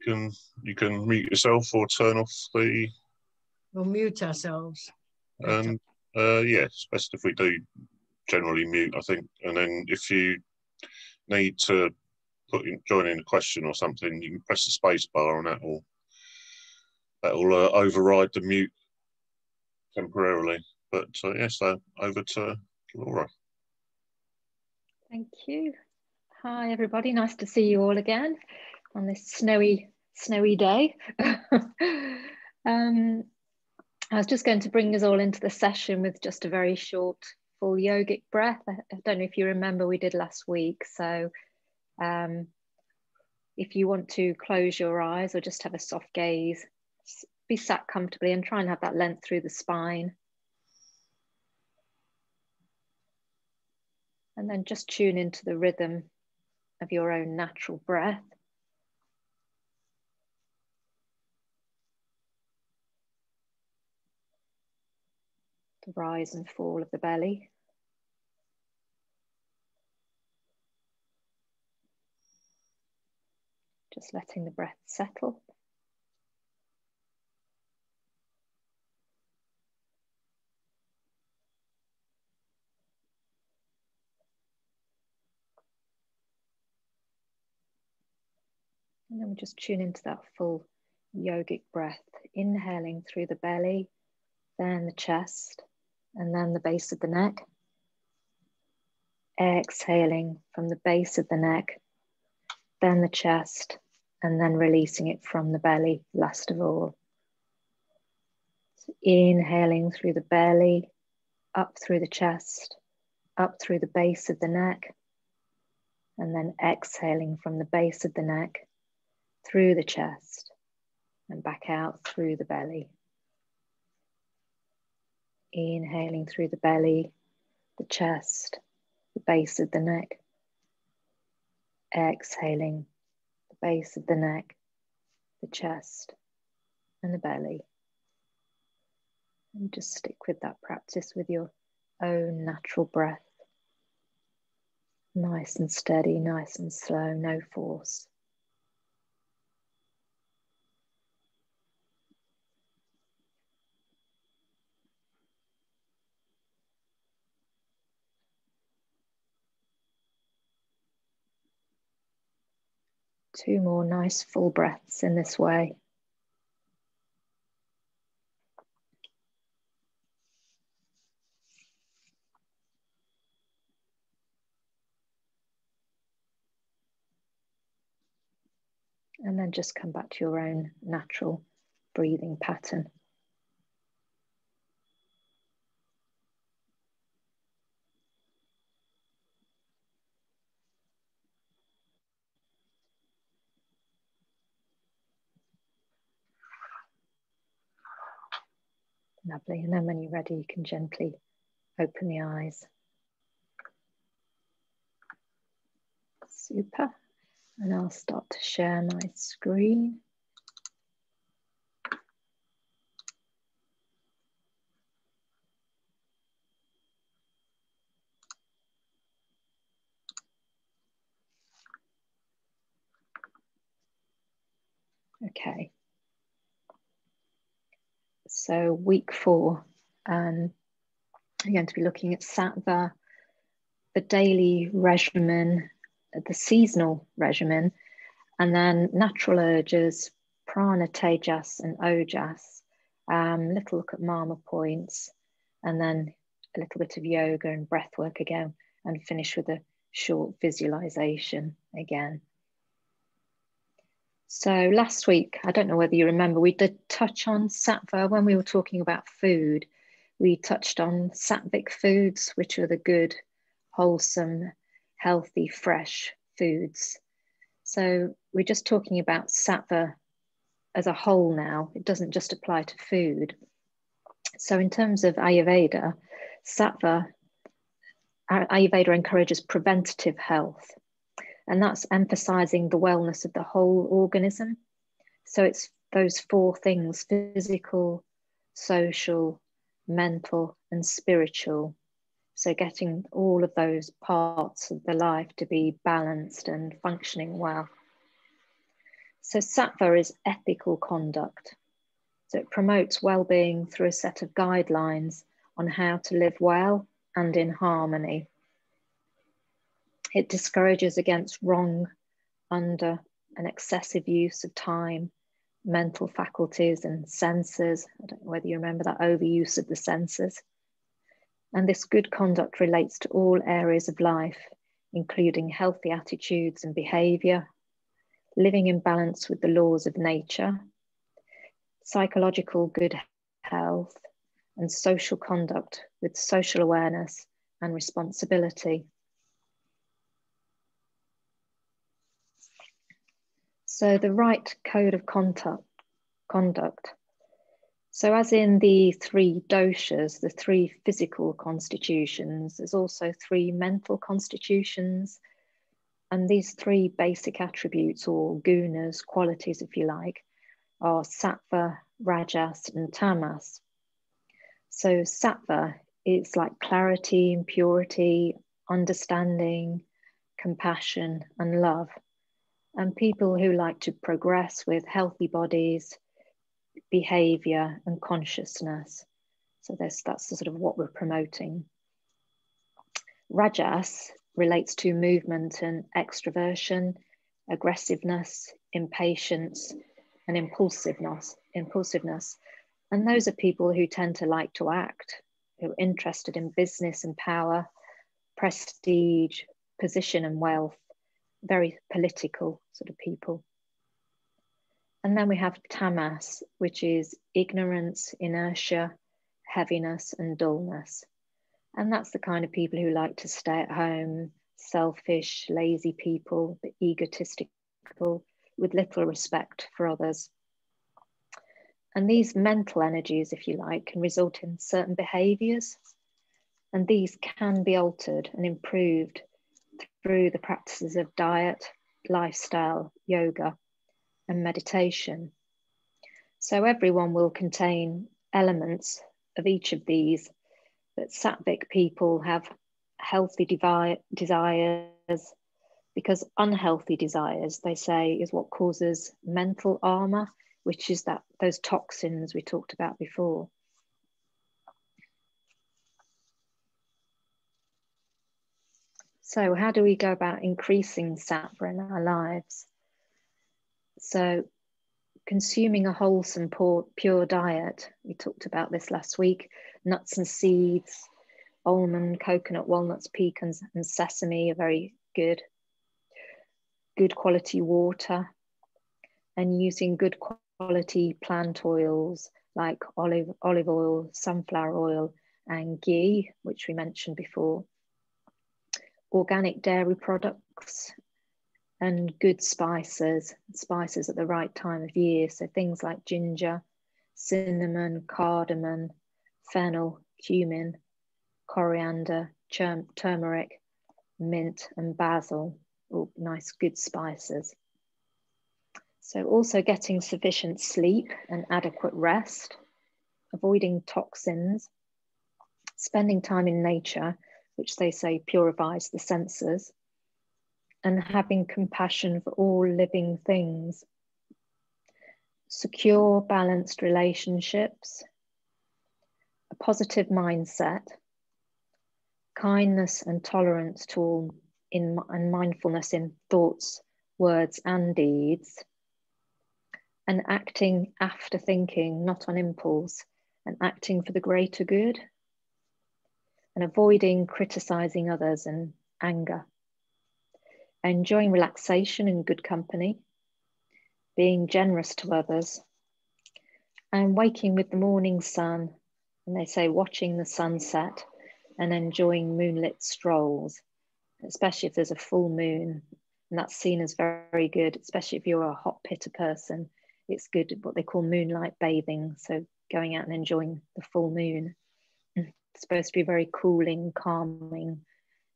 You can mute yourself or turn off the. We'll mute ourselves. And yeah, it's best if we do generally mute, I think. And then if you need to join in a question or something, you can press the space bar and that'll override the mute temporarily. But yeah, so over to Laura. Thank you. Hi everybody, nice to see you all again on this snowy day. I was just going to bring us all into the session with just a very short full yogic breath. I don't know if you remember, we did last week. So if you want to close your eyes or just have a soft gaze, be sat comfortably and try and have that length through the spine. And then just tune into the rhythm of your own natural breath. The rise and fall of the belly. Just letting the breath settle. And then we just tune into that full yogic breath, inhaling through the belly, then the chest, and then the base of the neck. Exhaling from the base of the neck, then the chest, and then releasing it from the belly, last of all. So inhaling through the belly, up through the chest, up through the base of the neck, and then exhaling from the base of the neck, through the chest, and back out through the belly. Inhaling through the belly, the chest, the base of the neck. Exhaling, the base of the neck, the chest, and the belly. And just stick with that practice with your own natural breath. Nice and steady, nice and slow, no force. Two more nice full breaths in this way. And then just come back to your own natural breathing pattern. Lovely, and then when you're ready, you can gently open the eyes. Super, and I'll start to share my screen. Okay. So week 4, I'm going to be looking at Sattva, the daily regimen, the seasonal regimen, and then natural urges, prana, tejas, and ojas. Little look at mama points, and then a little bit of yoga and breath work again, and finish with a short visualization again. So last week, I don't know whether you remember, we did touch on Sattva when we were talking about food. We touched on sattvic foods, which are the good, wholesome, healthy, fresh foods. So we're just talking about Sattva as a whole now. It doesn't just apply to food. So in terms of Ayurveda, Ayurveda encourages preventative health. And that's emphasizing the wellness of the whole organism. So it's those 4 things: physical, social, mental, and spiritual. So getting all of those parts of the life to be balanced and functioning well. So sattva is ethical conduct. So it promotes well-being through a set of guidelines on how to live well and in harmony. It discourages against wrong, under, and excessive use of time, mental faculties and senses. I don't know whether you remember that overuse of the senses. And this good conduct relates to all areas of life, including healthy attitudes and behavior, living in balance with the laws of nature, psychological good health, and social conduct with social awareness and responsibility. So the right code of conduct. So as in the 3 doshas, the 3 physical constitutions, there's also 3 mental constitutions. And these 3 basic attributes, or gunas, qualities if you like, are sattva, rajas, and tamas. So sattva is like clarity and purity, understanding, compassion, and love. And people who like to progress with healthy bodies, behavior, and consciousness. So that's the sort of what we're promoting. Rajas relates to movement and extroversion, aggressiveness, impatience, and impulsiveness. And those are people who tend to like to act, who are interested in business and power, prestige, position and wealth, very political sort of people. And then we have tamas, which is ignorance, inertia, heaviness, and dullness. And that's the kind of people who like to stay at home, selfish, lazy people, but egotistical, with little respect for others. And these mental energies, if you like, can result in certain behaviors. And these can be altered and improved through the practices of diet, lifestyle, yoga, and meditation. So everyone will contain elements of each of these, but sattvic people have healthy desires, because unhealthy desires, they say, is what causes mental armor, which is those toxins we talked about before. So how do we go about increasing sattva in our lives? So consuming a wholesome, pure diet. We talked about this last week. Nuts and seeds, almond, coconut, walnuts, pecans, and sesame are very good. Good quality water, and using good quality plant oils like olive oil, sunflower oil, and ghee, which we mentioned before. Organic dairy products, and good spices at the right time of year. So things like ginger, cinnamon, cardamom, fennel, cumin, coriander, turmeric, mint, and basil, all nice good spices. So also getting sufficient sleep and adequate rest, avoiding toxins, spending time in nature, which they say purifies the senses, and having compassion for all living things. Secure, balanced relationships, a positive mindset, kindness and tolerance to all, and mindfulness in thoughts, words, and deeds, and acting after thinking, not on impulse, and acting for the greater good, and avoiding criticizing others and anger. Enjoying relaxation and good company, being generous to others, and waking with the morning sun, and they say watching the sunset and enjoying moonlit strolls, especially if there's a full moon, and that's seen as very, very good, especially if you're a hot pitter person. It's good, what they call moonlight bathing, so going out and enjoying the full moon. It's supposed to be very cooling, calming,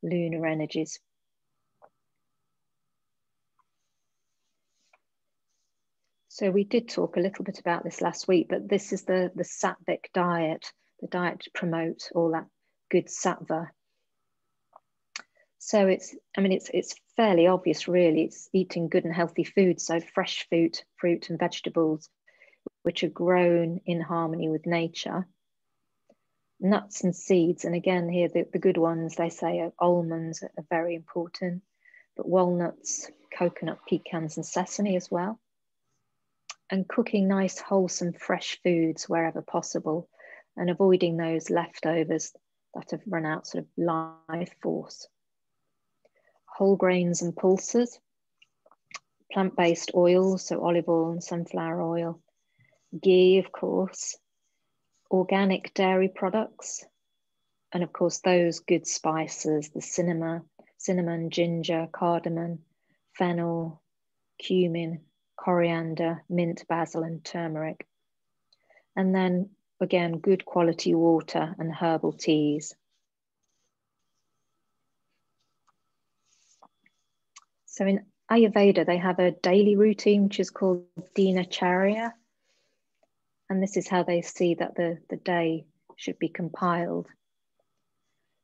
lunar energies. So we did talk a little bit about this last week, but this is the sattvic diet, the diet to promote all that good sattva. So it's fairly obvious, really. It's eating good and healthy food, so fresh fruit and vegetables, which are grown in harmony with nature. Nuts and seeds, and again here the good ones, they say almonds are very important, but walnuts, coconut, pecans and sesame as well. And cooking nice, wholesome, fresh foods wherever possible, and avoiding those leftovers that have run out sort of life force. Whole grains and pulses, plant-based oils, so olive oil and sunflower oil, ghee, of course, organic dairy products, and of course those good spices, the cinnamon, ginger, cardamom, fennel, cumin, coriander, mint, basil and turmeric. And then again, good quality water and herbal teas. So in Ayurveda, they have a daily routine, which is called Dinacharya. And this is how they see that the day should be compiled.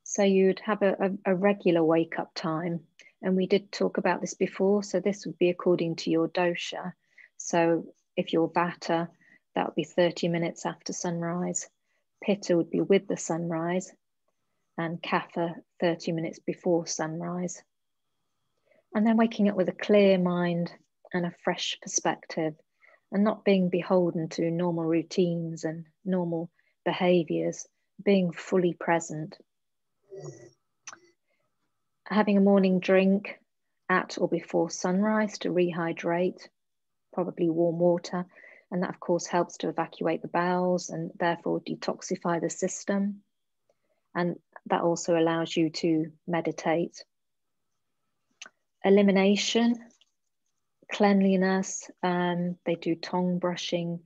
So you'd have a regular wake up time. And we did talk about this before. So this would be according to your dosha. So if you're Vata, that would be 30 minutes after sunrise. Pitta would be with the sunrise. And Kapha, 30 minutes before sunrise. And then waking up with a clear mind and a fresh perspective, and not being beholden to normal routines and normal behaviors, being fully present. Having a morning drink at or before sunrise to rehydrate, probably warm water. And that of course helps to evacuate the bowels and therefore detoxify the system. And that also allows you to meditate. Elimination, cleanliness, they do tongue brushing,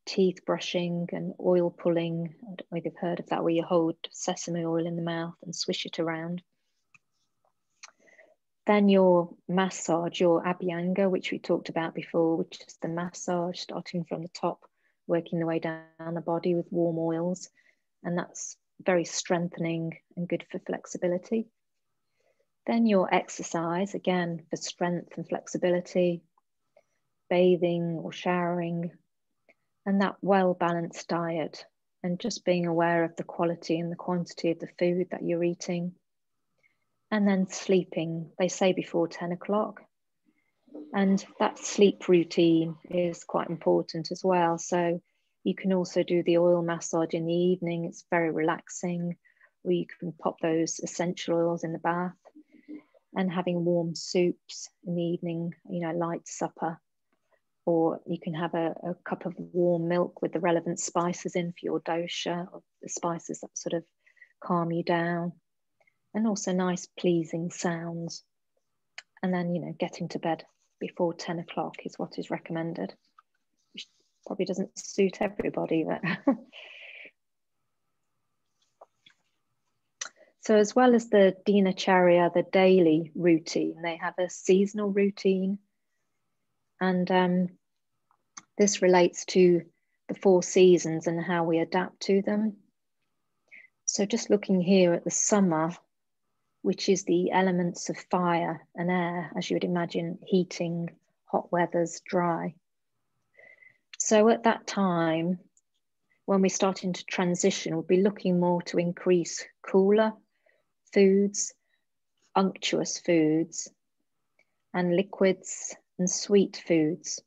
teeth brushing and oil pulling. I don't know if you've heard of that, where you hold sesame oil in the mouth and swish it around. Then your massage, your abhyanga, which we talked about before, which is the massage starting from the top, working the way down the body with warm oils. And that's very strengthening and good for flexibility. Then your exercise, again, for strength and flexibility, bathing or showering, and that well-balanced diet, and just being aware of the quality and the quantity of the food that you're eating. And then sleeping, they say before 10 o'clock. And that sleep routine is quite important as well. So you can also do the oil massage in the evening. It's very relaxing, or you can pop those essential oils in the bath. And having warm soups in the evening, light supper. Or you can have a cup of warm milk with the relevant spices in for your dosha, or the spices that sort of calm you down. And also nice pleasing sounds. And then, getting to bed before 10 o'clock is what is recommended, which probably doesn't suit everybody. But so as well as the Dinacharya, the daily routine, they have a seasonal routine. And this relates to the 4 seasons and how we adapt to them. So just looking here at the summer, which is the elements of fire and air, as you would imagine, heating, hot weathers, dry. So at that time, when we're starting to transition, we'll be looking more to increase cooler foods, unctuous foods, and liquids and sweet foods.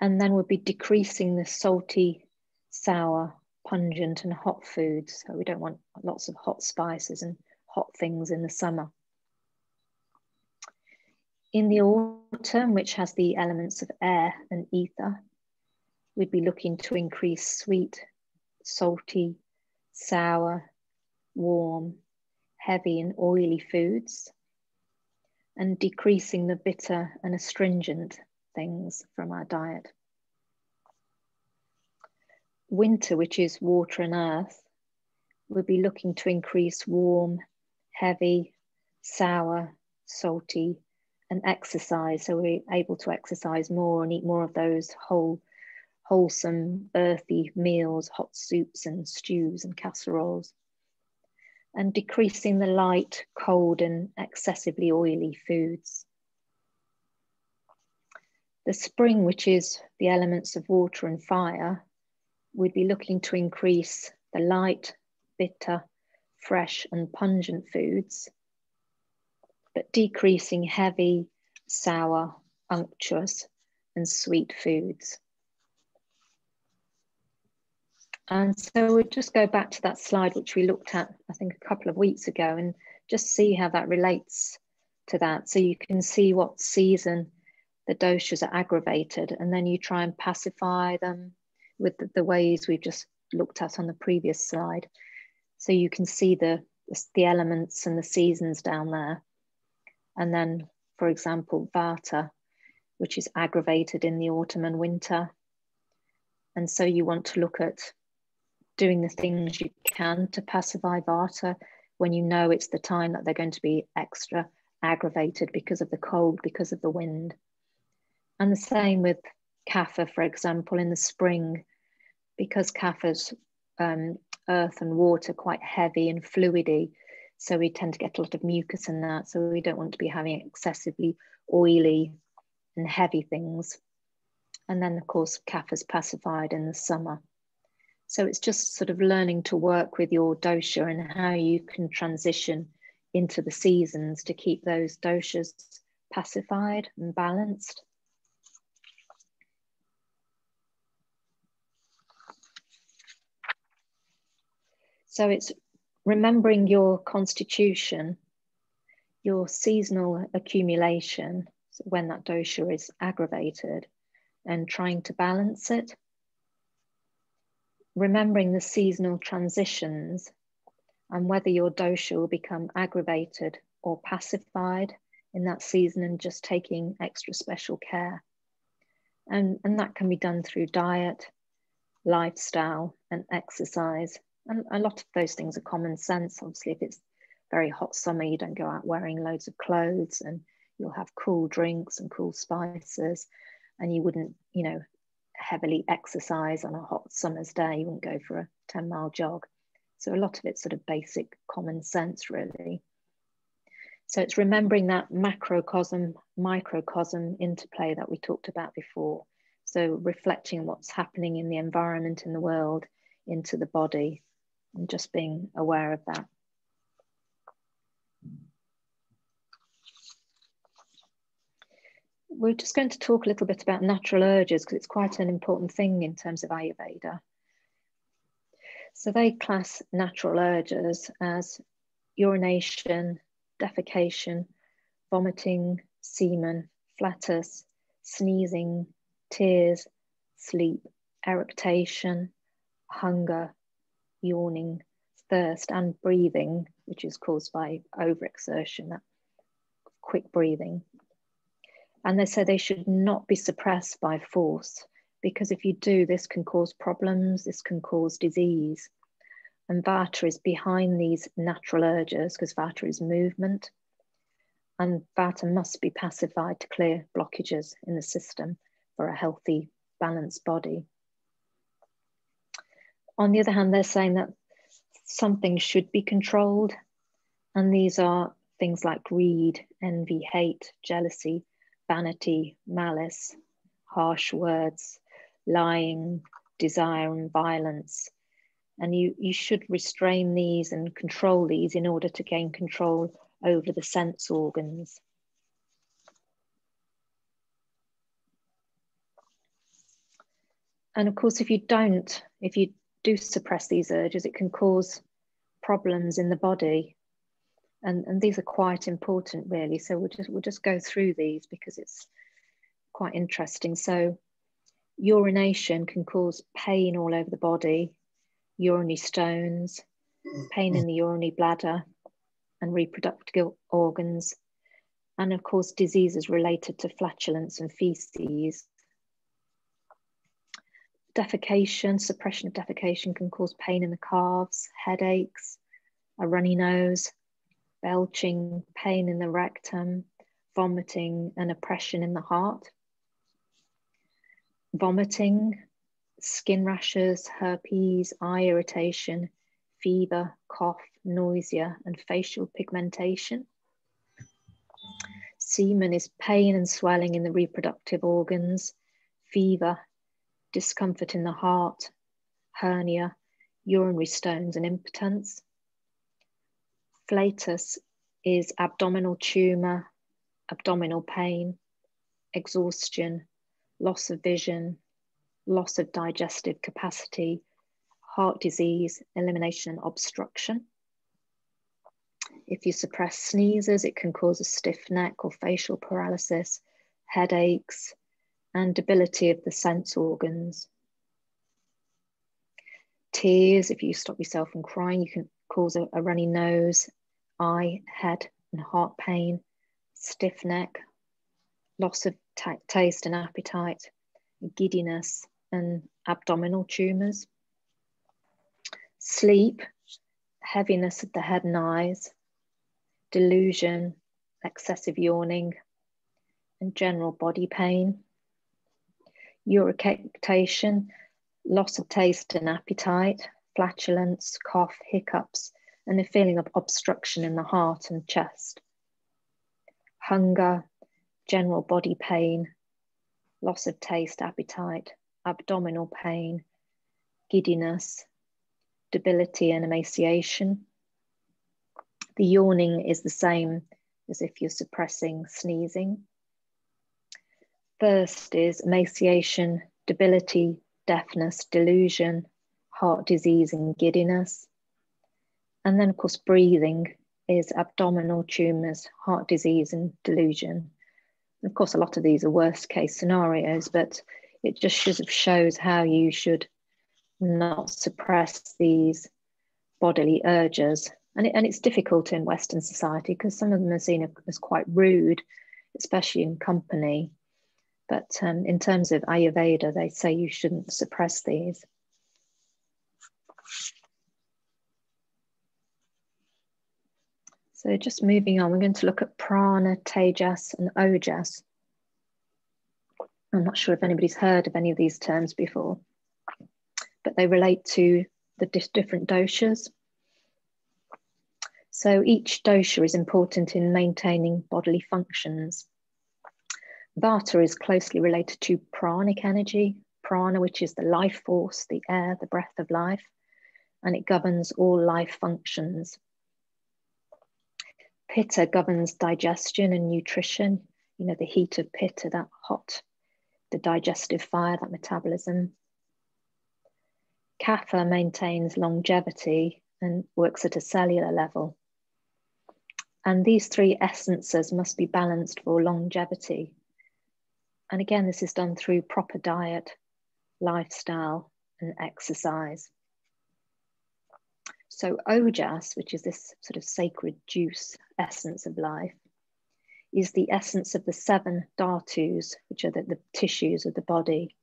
And then we'll be decreasing the salty, sour, pungent and hot foods. So we don't want lots of hot spices and hot things in the summer. In the autumn, which has the elements of air and ether, we'd be looking to increase sweet, salty, sour, warm, heavy and oily foods, and decreasing the bitter and astringent things from our diet. Winter, which is water and earth, we'll be looking to increase warm, heavy, sour, salty, and exercise. So we're able to exercise more and eat more of those wholesome, earthy meals, hot soups and stews and casseroles. and decreasing the light, cold, and excessively oily foods. The spring, which is the elements of water and fire, we'd be looking to increase the light, bitter, fresh, and pungent foods, but decreasing heavy, sour, unctuous, and sweet foods. And so we'll just go back to that slide which we looked at, I think, a couple of weeks ago, and just see how that relates to that. So you can see what season the doshas are aggravated, and then you try and pacify them with the ways we've just looked at on the previous slide. So you can see the elements and the seasons down there. And then, for example, vata, which is aggravated in the autumn and winter. And so you want to look at doing the things you can to pacify vata when you know it's the time that they're going to be extra aggravated because of the cold, because of the wind. And the same with kapha, for example, in the spring, because kapha's earth and water quite heavy and fluidy, so we tend to get a lot of mucus in that, so we don't want to be having excessively oily and heavy things. And then, of course, kapha's pacified in the summer. So it's just sort of learning to work with your dosha and how you can transition into the seasons to keep those doshas pacified and balanced. So it's remembering your constitution, your seasonal accumulation, so when that dosha is aggravated, and trying to balance it. Remembering the seasonal transitions and whether your dosha will become aggravated or pacified in that season, and just taking extra special care. And that can be done through diet, lifestyle, and exercise. And a lot of those things are common sense. Obviously, if it's very hot summer, you don't go out wearing loads of clothes, and you'll have cool drinks and cool spices, and you wouldn't, you know, heavily exercise on a hot summer's day. You wouldn't go for a 10-mile jog. So a lot of it's sort of basic common sense, really. So it's remembering that macrocosm, microcosm interplay that we talked about before. So reflecting what's happening in the environment, in the world, into the body, and just being aware of that. We're just going to talk a little bit about natural urges, because it's quite an important thing in terms of Ayurveda. So they class natural urges as urination, defecation, vomiting, semen, flatus, sneezing, tears, sleep, eructation, hunger, yawning, thirst, and breathing, which is caused by overexertion, that quick breathing. And they say they should not be suppressed by force, because if you do, this can cause problems, this can cause disease. And vata is behind these natural urges, because vata is movement. And vata must be pacified to clear blockages in the system for a healthy, balanced body. On the other hand, they're saying that some things should be controlled. And these are things like greed, envy, hate, jealousy, vanity, malice, harsh words, lying, desire, and violence. And you should restrain these and control these in order to gain control over the sense organs. And of course, if you do suppress these urges, it can cause problems in the body. And these are quite important, really. So we'll just go through these because it's quite interesting. So urination can cause pain all over the body, urinary stones, pain in the urinary bladder and reproductive organs, and of course diseases related to flatulence and feces. Defecation, suppression of defecation can cause pain in the calves, headaches, a runny nose, belching, pain in the rectum, vomiting, and oppression in the heart. Vomiting, skin rashes, herpes, eye irritation, fever, cough, nausea, and facial pigmentation. Semen is pain and swelling in the reproductive organs, fever, discomfort in the heart, hernia, urinary stones, and impotence. Flatus is abdominal tumor, abdominal pain, exhaustion, loss of vision, loss of digestive capacity, heart disease, elimination and obstruction. If you suppress sneezes, it can cause a stiff neck or facial paralysis, headaches, and debility of the sense organs. Tears, if you stop yourself from crying, you can cause a runny nose, eye, head, and heart pain, stiff neck, loss of taste and appetite, giddiness, and abdominal tumours. Sleep, heaviness of the head and eyes, delusion, excessive yawning, and general body pain. Urtication, loss of taste and appetite, flatulence, cough, hiccups, and a feeling of obstruction in the heart and chest. Hunger, general body pain, loss of taste, appetite, abdominal pain, giddiness, debility and emaciation. The yawning is the same as if you're suppressing sneezing. First is emaciation, debility, deafness, delusion, heart disease and giddiness. And then of course breathing is abdominal tumours, heart disease and delusion. And of course a lot of these are worst case scenarios, but it just shows how you should not suppress these bodily urges. And it's difficult in Western society because some of them are seen as quite rude, especially in company. But in terms of Ayurveda, they say you shouldn't suppress these. So just moving on, we're going to look at prana, tejas, and ojas. I'm not sure if anybody's heard of any of these terms before, but they relate to the different doshas. So each dosha is important in maintaining bodily functions. Vata is closely related to pranic energy, prana, which is the life force, the air, the breath of life, and it governs all life functions. Pitta governs digestion and nutrition, you know, the heat of pitta, that hot, the digestive fire, that metabolism. Kapha maintains longevity and works at a cellular level. And these three essences must be balanced for longevity. And again, this is done through proper diet, lifestyle, and exercise. So ojas, which is this sort of sacred juice essence of life, is the essence of the 7 dhatus, which are the tissues of the body.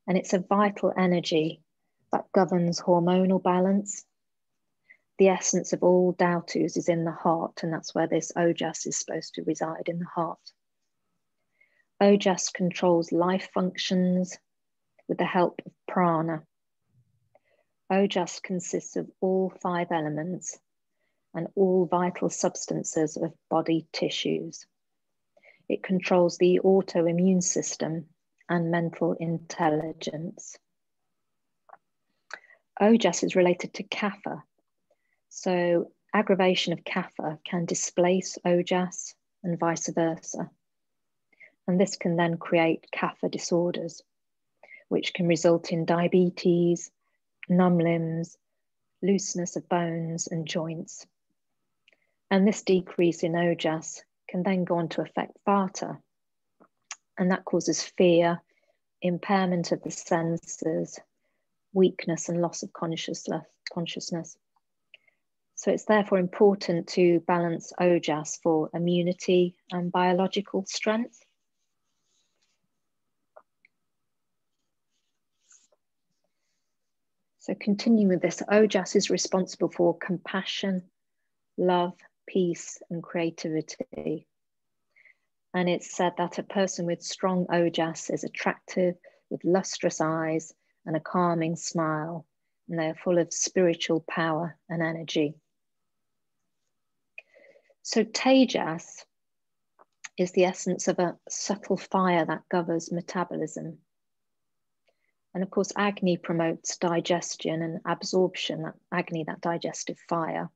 And it's a vital energy that governs hormonal balance. The essence of all dhatus is in the heart, and that's where this ojas is supposed to reside, in the heart. Ojas controls life functions with the help of prana. Ojas consists of all 5 elements and all vital substances of body tissues. It controls the autoimmune system and mental intelligence. Ojas is related to kapha. So aggravation of kapha can displace ojas and vice versa. And this can then create kapha disorders, which can result in diabetes, numb limbs, looseness of bones and joints. And this decrease in ojas can then go on to affect vata. And that causes fear, impairment of the senses, weakness and loss of consciousness. So it's therefore important to balance ojas for immunity and biological strength. So continuing with this, ojas is responsible for compassion, love, peace, and creativity. And it's said that a person with strong ojas is attractive, with lustrous eyes and a calming smile, and they're full of spiritual power and energy. So Tejas is the essence of a subtle fire that governs metabolism. And of course, Agni promotes digestion and absorption, that Agni, that digestive fire.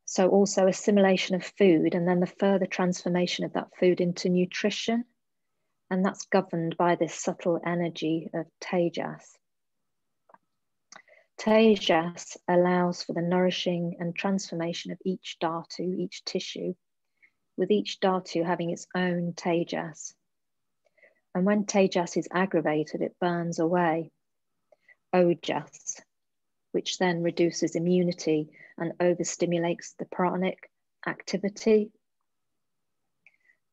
So also assimilation of food, and then the further transformation of that food into nutrition. And that's governed by this subtle energy of Tejas. Tejas allows for the nourishing and transformation of each dhatu, each tissue, with each dhatu having its own Tejas. And when Tejas is aggravated, it burns away Ojas, which then reduces immunity and overstimulates the pranic activity.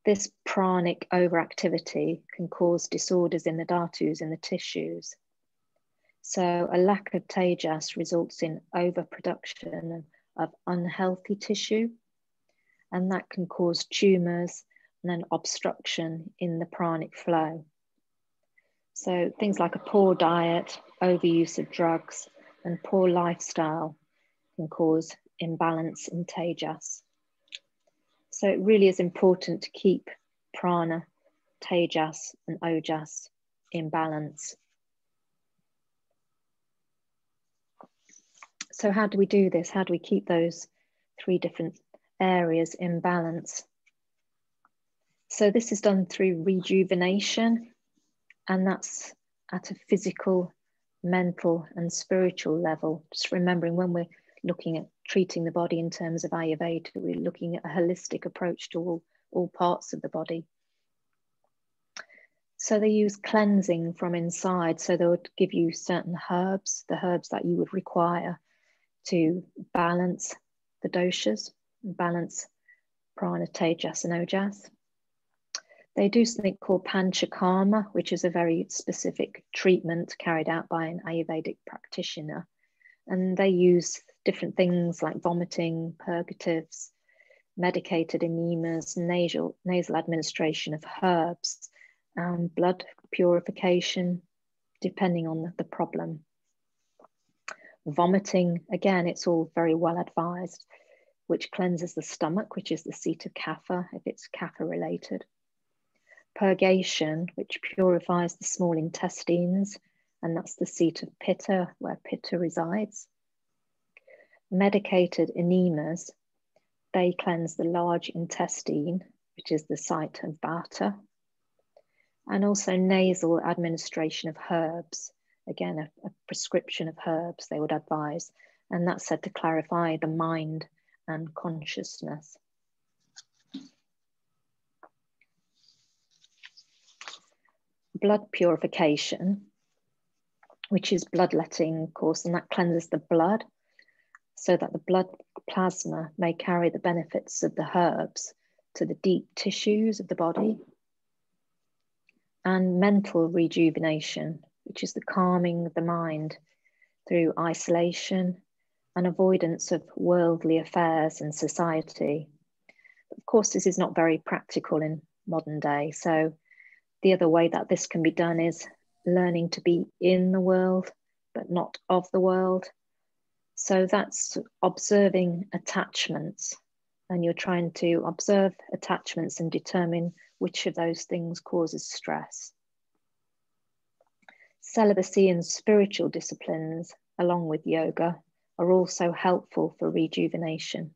This pranic overactivity can cause disorders in the dhatus, in the tissues. So a lack of Tejas results in overproduction of unhealthy tissue, and that can cause tumours and an obstruction in the pranic flow. So things like a poor diet, overuse of drugs, and poor lifestyle can cause imbalance in Tejas. So it really is important to keep prana, Tejas, and Ojas in balance. So how do we do this? How do we keep those three different areas in balance? So this is done through rejuvenation, and that's at a physical, mental, and spiritual level. Just remembering when we're looking at treating the body in terms of Ayurveda, we're looking at a holistic approach to all parts of the body. So they use cleansing from inside. So they would give you certain herbs, the herbs that you would require to balance the doshas, balance prana, tejas, and ojas. They do something called panchakarma, which is a very specific treatment carried out by an Ayurvedic practitioner. And they use different things like vomiting, purgatives, medicated enemas, nasal administration of herbs, blood purification, depending on the problem. Vomiting, again, it's all very well advised, which cleanses the stomach, which is the seat of kapha, if it's kapha related. Purgation, which purifies the small intestines, and that's the seat of pitta, where pitta resides. Medicated enemas, they cleanse the large intestine, which is the site of vata. And also nasal administration of herbs, again, a prescription of herbs they would advise, and that's said to clarify the mind and consciousness. Blood purification, which is bloodletting, of course, and that cleanses the blood so that the blood plasma may carry the benefits of the herbs to the deep tissues of the body. And mental rejuvenation, which is the calming of the mind through isolation and avoidance of worldly affairs and society. Of course, this is not very practical in modern day. So the other way that this can be done is learning to be in the world, but not of the world. So that's observing attachments, and you're trying to observe attachments and determine which of those things causes stress. Celibacy and spiritual disciplines, along with yoga, are also helpful for rejuvenation.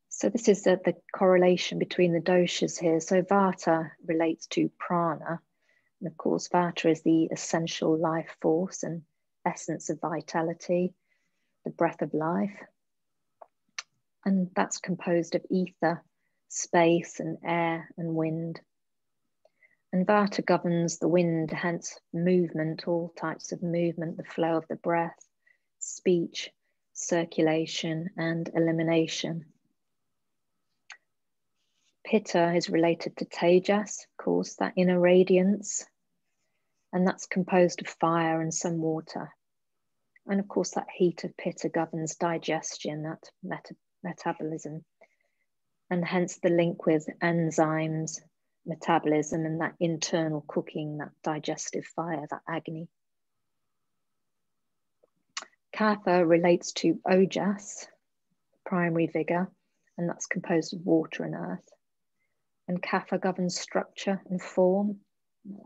So this is the correlation between the doshas here. So vata relates to prana. And of course, vata is the essential life force and essence of vitality, the breath of life. And that's composed of ether, space, and air and wind. And vata governs the wind, hence movement, all types of movement, the flow of the breath, speech, circulation, and elimination. Pitta is related to tejas, of course, that inner radiance, and that's composed of fire and some water. And of course, that heat of pitta governs digestion, that metabolism. and hence the link with enzymes, metabolism, and that internal cooking, that digestive fire, that agony. Kapha relates to ojas, primary vigor, and that's composed of water and earth. And Kapha governs structure and form.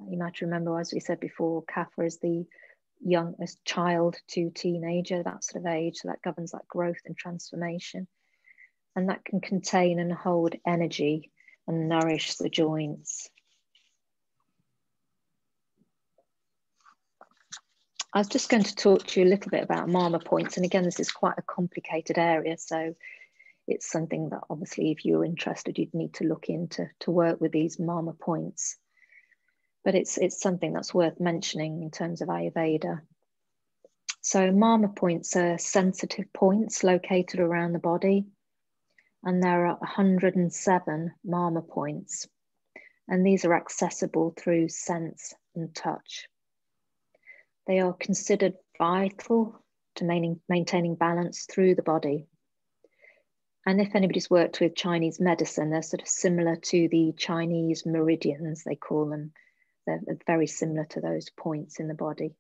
You might remember, as we said before, Kapha is the youngest child to teenager, that sort of age, so that governs that growth and transformation. And that can contain and hold energy and nourish the joints. I was just going to talk to you a little bit about Mama points. And again, this is quite a complicated area. So it's something that obviously, if you're interested, you'd need to look into to work with these Mama points. But it's something that's worth mentioning in terms of Ayurveda. So Mama points are sensitive points located around the body. And there are 107 Mama points. And these are accessible through sense and touch. They are considered vital to maintaining balance through the body. And if anybody's worked with Chinese medicine, they're sort of similar to the Chinese meridians, they call them. They're very similar to those points in the body.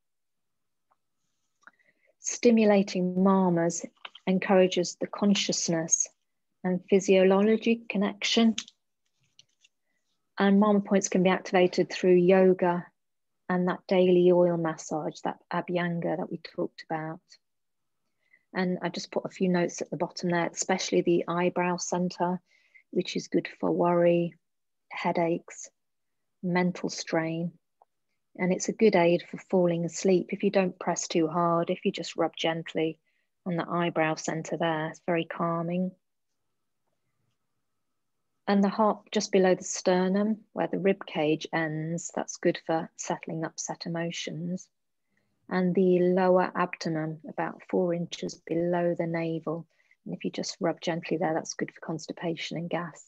Stimulating mamas encourages the consciousness and physiology connection. And mama points can be activated through yoga and that daily oil massage, that abhyanga that we talked about. And I just put a few notes at the bottom there, especially the eyebrow center, which is good for worry, headaches, mental strain. And it's a good aid for falling asleep. If you don't press too hard, if you just rub gently on the eyebrow center there, it's very calming. And the heart just below the sternum, where the rib cage ends, that's good for settling upset emotions. And the lower abdomen, about 4 inches below the navel. And if you just rub gently there, that's good for constipation and gas.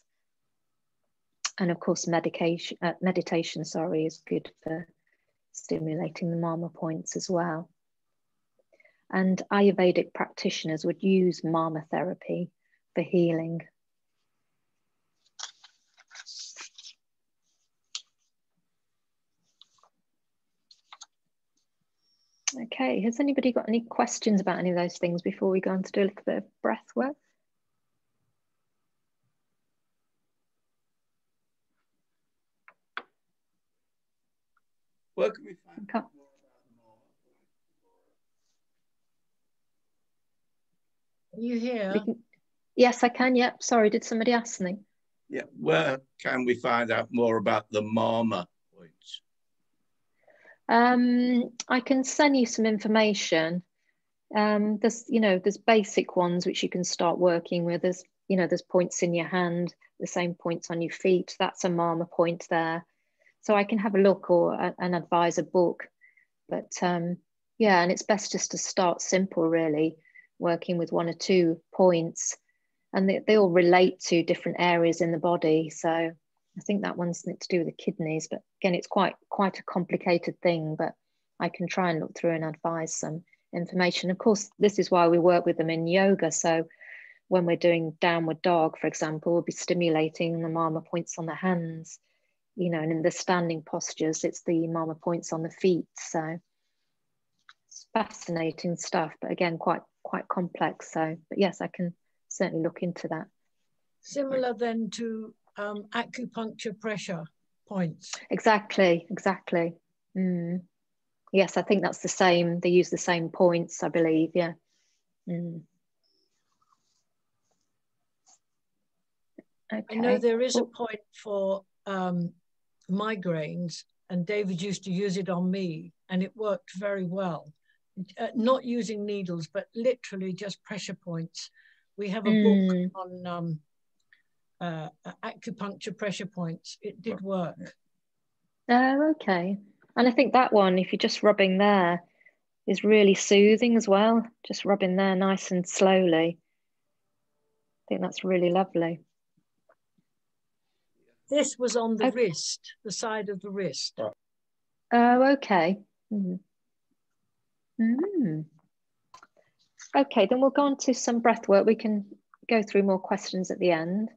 And of course, meditation, is good for stimulating the Mama points as well. And Ayurvedic practitioners would use Mama therapy for healing. Okay, has anybody got any questions about any of those things before we go on to do a little bit of breath work? Where can we find Okay. more about the Are you here? Yes, I can. Yep. Sorry, did somebody ask me? Yeah, where can we find out more about the Mama points? I can send you some information. There's basic ones which you can start working with. There's points in your hand, the same points on your feet. That's a Mama point there. So I can have a look or and advise a book. But yeah, and it's best just to start simple, really, working with 1 or 2 points. And they all relate to different areas in the body. So I think that one's to do with the kidneys. But again, it's quite a complicated thing. But I can try and look through and advise some information. Of course, this is why we work with them in yoga. So when we're doing downward dog, for example, we'll be stimulating the Mama points on the hands. And in the standing postures, it's the Mama points on the feet. So it's fascinating stuff, but again, quite complex. So, but yes, I can certainly look into that. Similar then to acupuncture pressure points. Exactly. Yes, I think that's the same. They use the same points, I believe. Yeah. Okay. I know there is a point for migraines, and David used to use it on me, and it worked very well. Not using needles, but literally just pressure points. We have a book on acupuncture pressure points. It did work. Oh, okay. And I think that one, if you're just rubbing there, is really soothing as well. Just rubbing there nice and slowly. I think that's really lovely. This was on the wrist, the side of the wrist. Oh, okay. Okay, then we'll go on to some breath work. We can go through more questions at the end.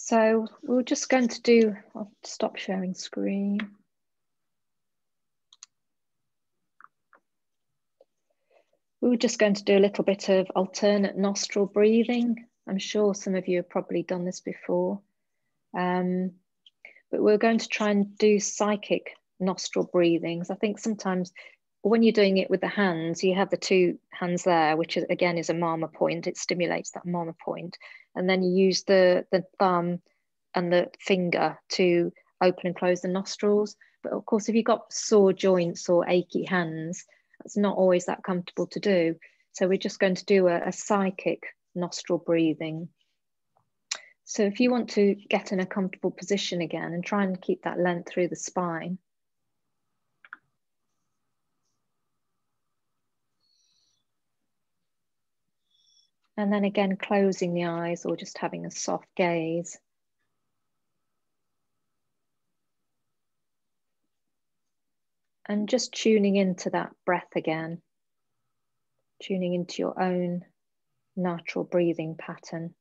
So we're just going to do, I'll stop sharing screen. We were just going to do a little bit of alternate nostril breathing. I'm sure some of you have probably done this before. But we're going to try and do psychic nostril breathings. I think sometimes when you're doing it with the hands, you have the two hands there, which is, again is a mama point. It stimulates that mama point. And then you use the thumb and the finger to open and close the nostrils. But of course, if you've got sore joints or achy hands, that's not always that comfortable to do. So we're just going to do a psychic nostril breathing. So if you want to get in a comfortable position again and try and keep that length through the spine. And then again, closing the eyes or just having a soft gaze. And just tuning into that breath again, tuning into your own natural breathing pattern,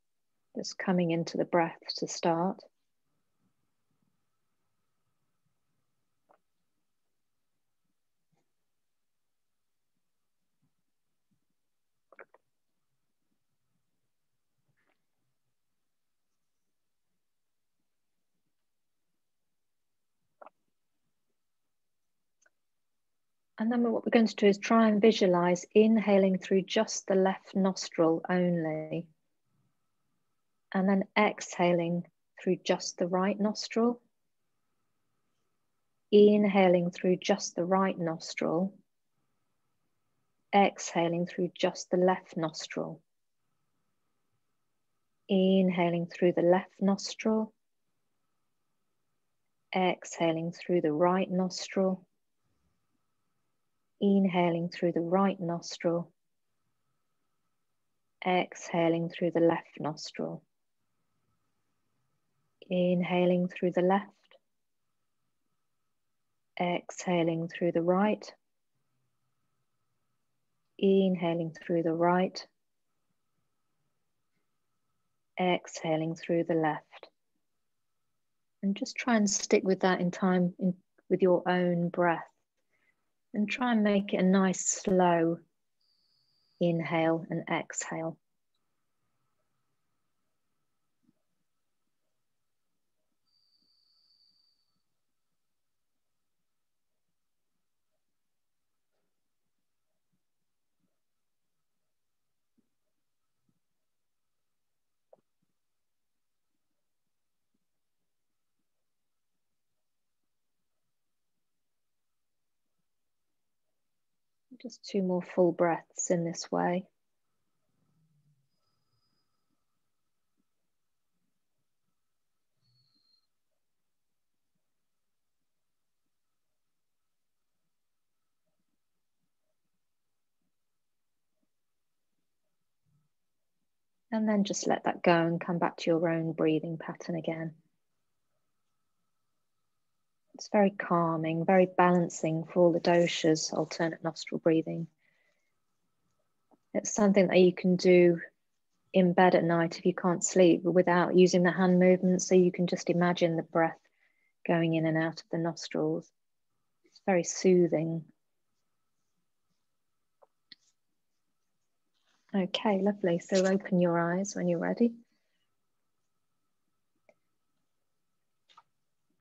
just coming into the breath to start. And then what we're going to do is try and visualize inhaling through just the left nostril only. And then exhaling through just the right nostril. Inhaling through just the right nostril. Exhaling through just the left nostril. Inhaling through the left nostril. Exhaling through the right nostril. Inhaling through the right nostril. Exhaling through the left nostril. Inhaling through the left. Exhaling through the right. Inhaling through the right. Exhaling through the left. And just try and stick with that in time with your own breath. And try and make it a nice slow inhale and exhale. Just 2 more full breaths in this way. And then just let that go and come back to your own breathing pattern again. It's very calming, very balancing for all the doshas, alternate nostril breathing. It's something that you can do in bed at night if you can't sleep without using the hand movements, so you can just imagine the breath going in and out of the nostrils. It's very soothing. Okay, lovely. So open your eyes when you're ready.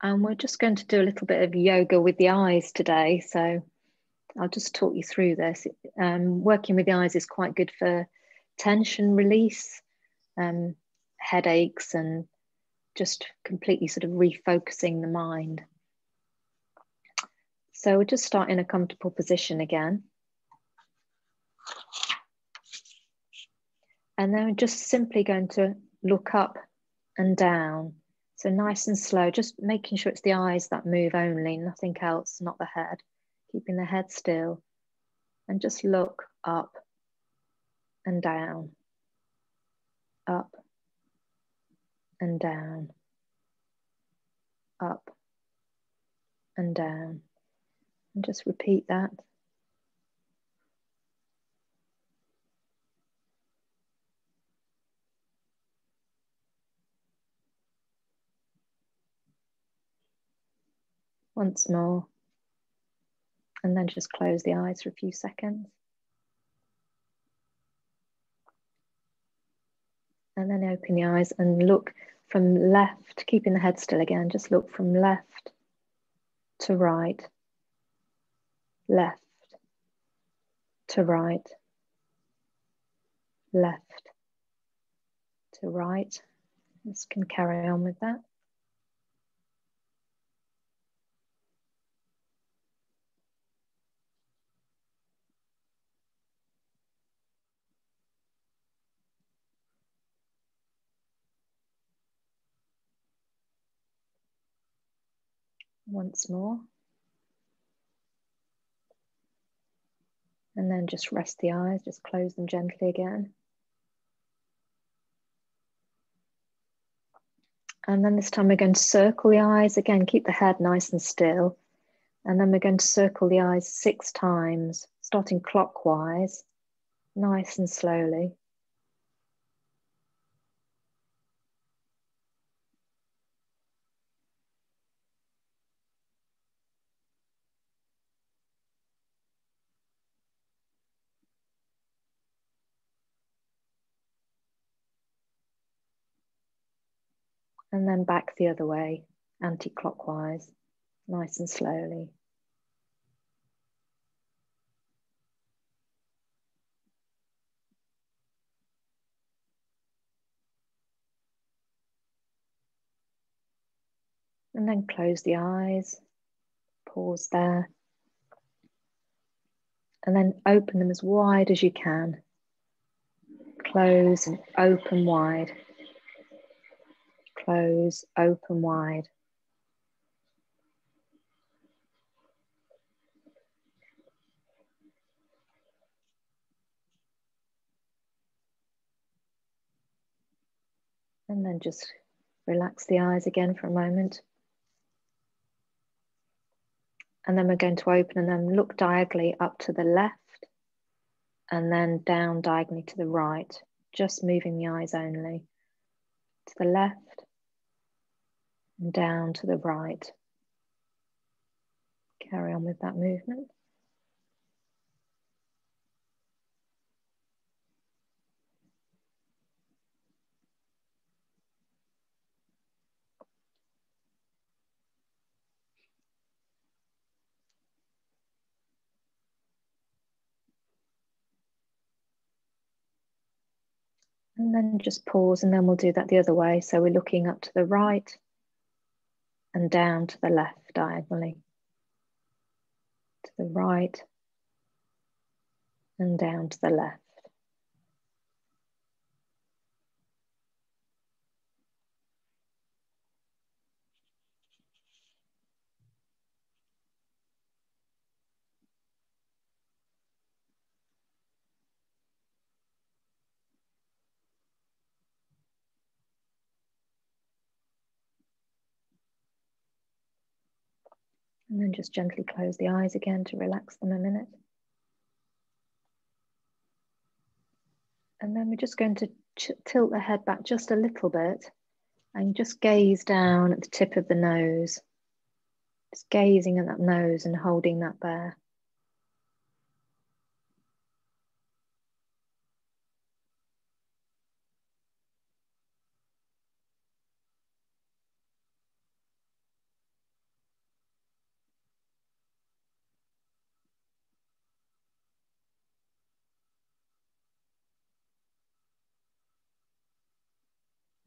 And we're just going to do a little bit of yoga with the eyes today. So I'll just talk you through this. Working with the eyes is quite good for tension release, headaches, and just completely sort of refocusing the mind. So we'll just start in a comfortable position again. And then we're just simply going to look up and down. So nice and slow, just making sure it's the eyes that move only, nothing else, not the head. Keeping the head still. And just look up and down. Up and down. Up and down. And just repeat that. Once more. And then just close the eyes for a few seconds. And then open the eyes and look from left, keeping the head still again, just look from left to right, left to right, left to right. Just can carry on with that. Once more. And then just rest the eyes, just close them gently again. And then this time we're going to circle the eyes. Again, keep the head nice and still. And then we're going to circle the eyes 6 times, starting clockwise, nice and slowly. And then back the other way, anti-clockwise, nice and slowly. And then close the eyes, pause there. And then open them as wide as you can. Close and open wide. Close, open wide. And then just relax the eyes again for a moment. And then we're going to open and then look diagonally up to the left and then down diagonally to the right, just moving the eyes only. To the left and down to the right. Carry on with that movement. And then just pause and then we'll do that the other way. So we're looking up to the right and down to the left diagonally. To the right and down to the left. And then just gently close the eyes again to relax them a minute. And then we're just going to tilt the head back just a little bit and just gaze down at the tip of the nose. Just gazing at that nose and holding that there.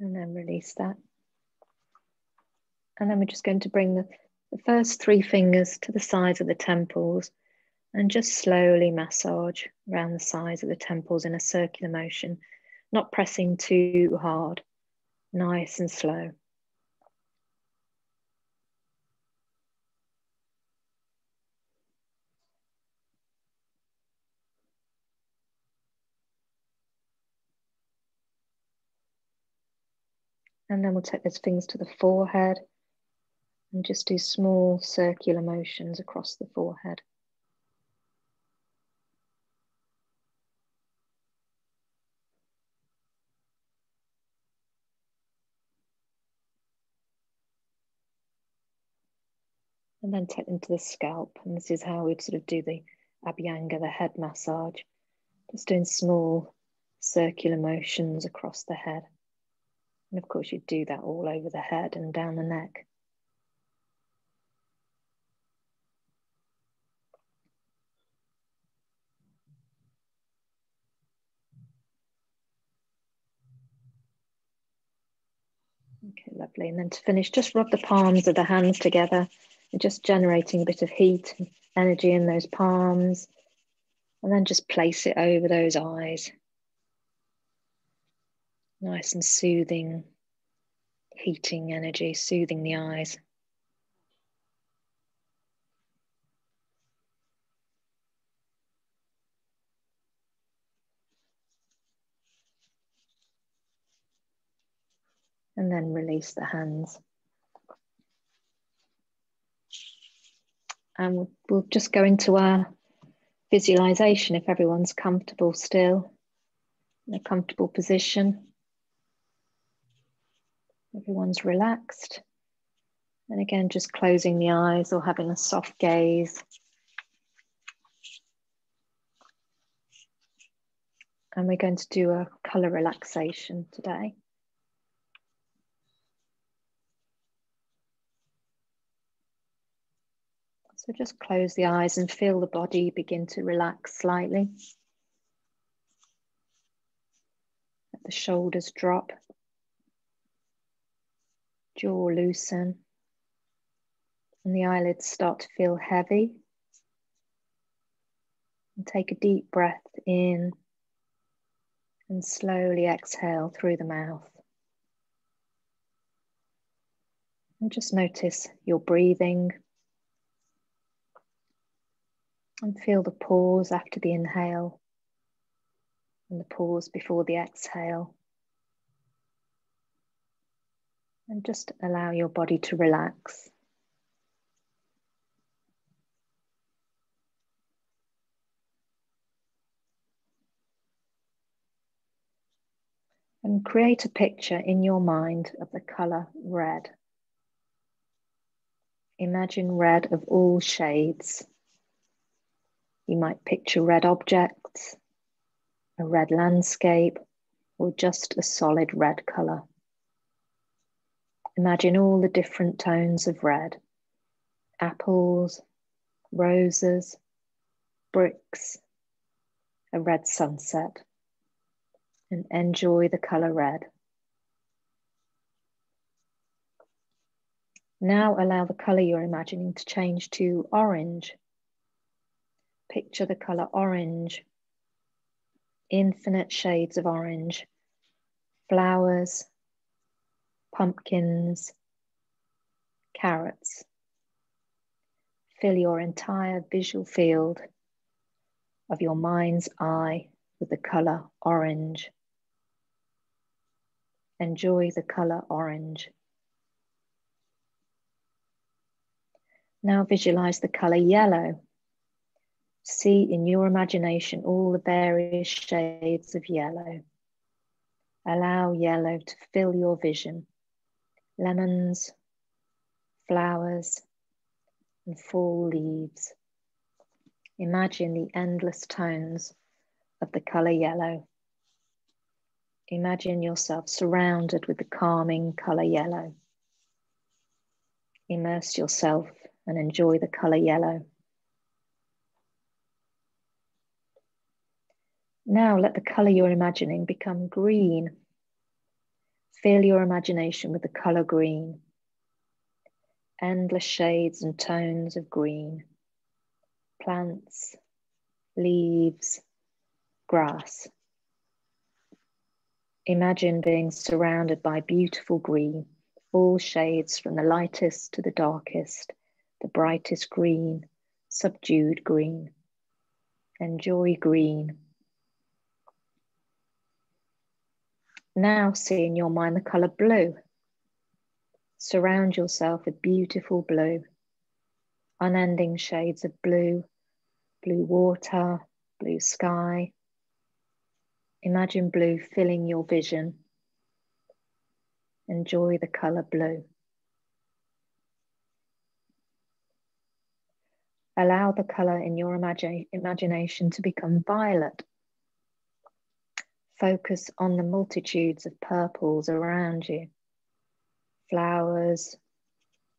And then release that. And then we're just going to bring the first 3 fingers to the sides of the temples and just slowly massage around the sides of the temples in a circular motion, not pressing too hard, nice and slow. And then we'll take those fingers to the forehead and just do small circular motions across the forehead. And then take them to the scalp. And this is how we'd sort of do the Abhyanga, the head massage. Just doing small circular motions across the head. And of course, you do that all over the head and down the neck. Okay, lovely. And then to finish, just rub the palms of the hands together and just generating a bit of heat and energy in those palms. And then just place it over those eyes. Nice and soothing, heating energy, soothing the eyes. And then release the hands. And we'll just go into our visualization if everyone's comfortable still, in a comfortable position. Everyone's relaxed. And again, just closing the eyes or having a soft gaze. And we're going to do a colour relaxation today. So just close the eyes and feel the body begin to relax slightly. Let the shoulders drop, jaw loosen, and the eyelids start to feel heavy. And take a deep breath in and slowly exhale through the mouth. And just notice your breathing. And feel the pause after the inhale and the pause before the exhale. And just allow your body to relax. And create a picture in your mind of the colour red. Imagine red of all shades. You might picture red objects, a red landscape, or just a solid red colour. Imagine all the different tones of red. Apples, roses, bricks, a red sunset. And enjoy the colour red. Now allow the colour you're imagining to change to orange. Picture the colour orange, infinite shades of orange, flowers, pumpkins, carrots. Fill your entire visual field of your mind's eye with the colour orange. Enjoy the colour orange. Now visualize the colour yellow. See in your imagination all the various shades of yellow. Allow yellow to fill your vision. Lemons, flowers, and fall leaves. Imagine the endless tones of the colour yellow. Imagine yourself surrounded with the calming colour yellow. Immerse yourself and enjoy the colour yellow. Now let the colour you're imagining become green. Fill your imagination with the colour green. Endless shades and tones of green. Plants, leaves, grass. Imagine being surrounded by beautiful green, all shades from the lightest to the darkest, the brightest green, subdued green. Enjoy green. Now see in your mind the colour blue. Surround yourself with beautiful blue, unending shades of blue, blue water, blue sky. Imagine blue filling your vision. Enjoy the colour blue. Allow the colour in your imagination to become violet. Focus on the multitudes of purples around you. Flowers,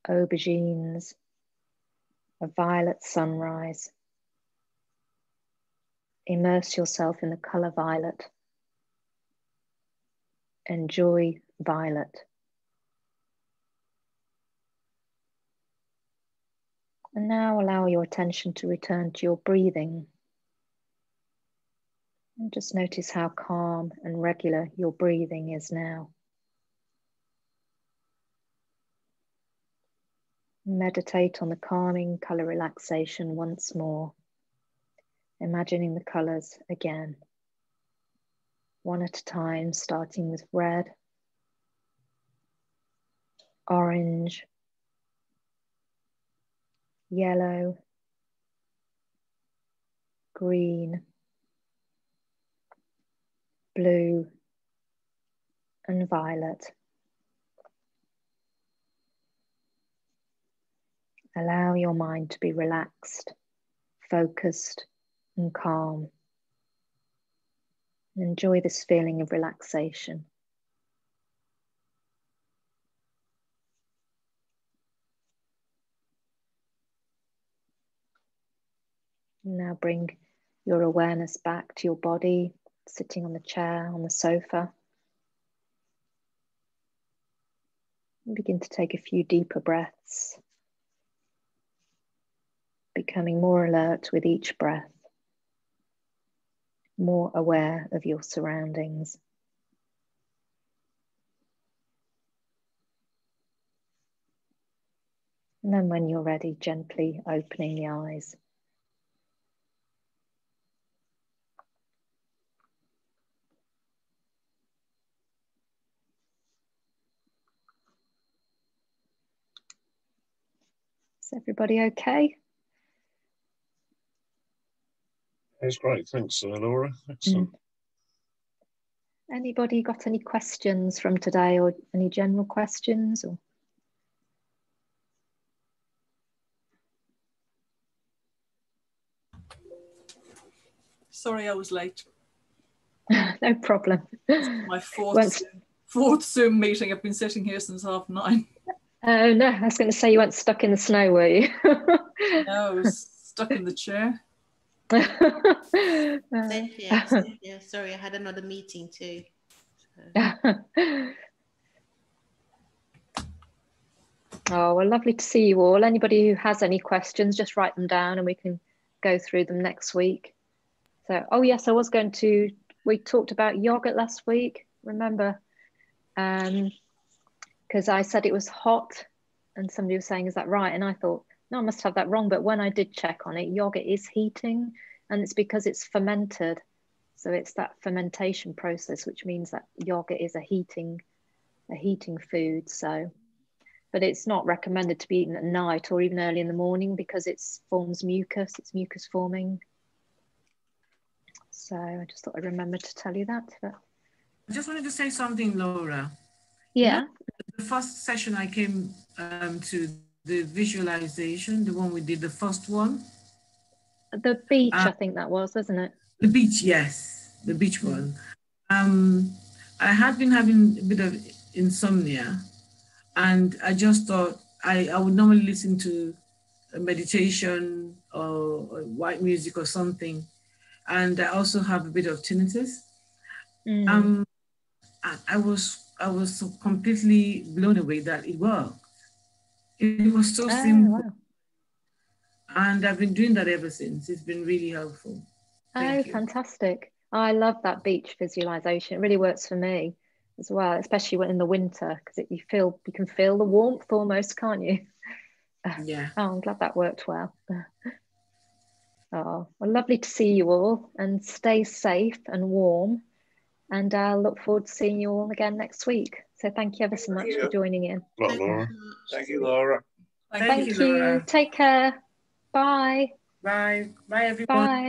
aubergines, a violet sunrise. Immerse yourself in the colour violet. Enjoy violet. And now allow your attention to return to your breathing. And just notice how calm and regular your breathing is now. Meditate on the calming colour relaxation once more, imagining the colours again, one at a time, starting with red, orange, yellow, green, blue, and violet. Allow your mind to be relaxed, focused, and calm. Enjoy this feeling of relaxation. Now bring your awareness back to your body, sitting on the chair, on the sofa. And begin to take a few deeper breaths, becoming more alert with each breath, more aware of your surroundings. And then when you're ready, gently opening the eyes. Is everybody okay? That's great. Thanks, Laura. Excellent. Anybody got any questions from today, or any general questions? Or Sorry, I was late. no problem. My fourth Zoom meeting. I've been sitting here since 9:30. Oh no, I was going to say you weren't stuck in the snow, were you? No, I was stuck in the chair. Same here. Sorry, I had another meeting too. Oh, well, lovely to see you all. Anybody who has any questions, just write them down and we can go through them next week. So, oh yes, I was going to, we talked about yogurt last week, remember? Because I said it was hot and somebody was saying, is that right? And I thought, no, I must have that wrong. But when I did check on it, yogurt is heating, and it's because it's fermented. So it's that fermentation process, which means that yogurt is a heating food. So, but it's not recommended to be eaten at night or even early in the morning because it forms mucus, it's mucus forming. So I just thought I'd remember to tell you that. But... I just wanted to say something, Laura. Yeah. You know, the first session I came to, the visualization, the one we did, the first one. The beach, I think that was, wasn't it? The beach, yes, the beach one. I had been having a bit of insomnia, and I just thought I would normally listen to a meditation or white music or something. And I also have a bit of tinnitus. I was so completely blown away that it worked. It was so simple. Wow. And I've been doing that ever since. It's been really helpful. Thank you. Fantastic. I love that beach visualization. It really works for me as well, especially when in the winter, because you can feel the warmth almost, can't you? Yeah. Oh, I'm glad that worked well. Oh, well, lovely to see you all, and stay safe and warm. And I'll look forward to seeing you all again next week. So thank you ever so much for joining in. Right, Laura. Thank you, Laura. Thank you. Laura. Take care. Bye. Bye. Bye, everyone. Bye.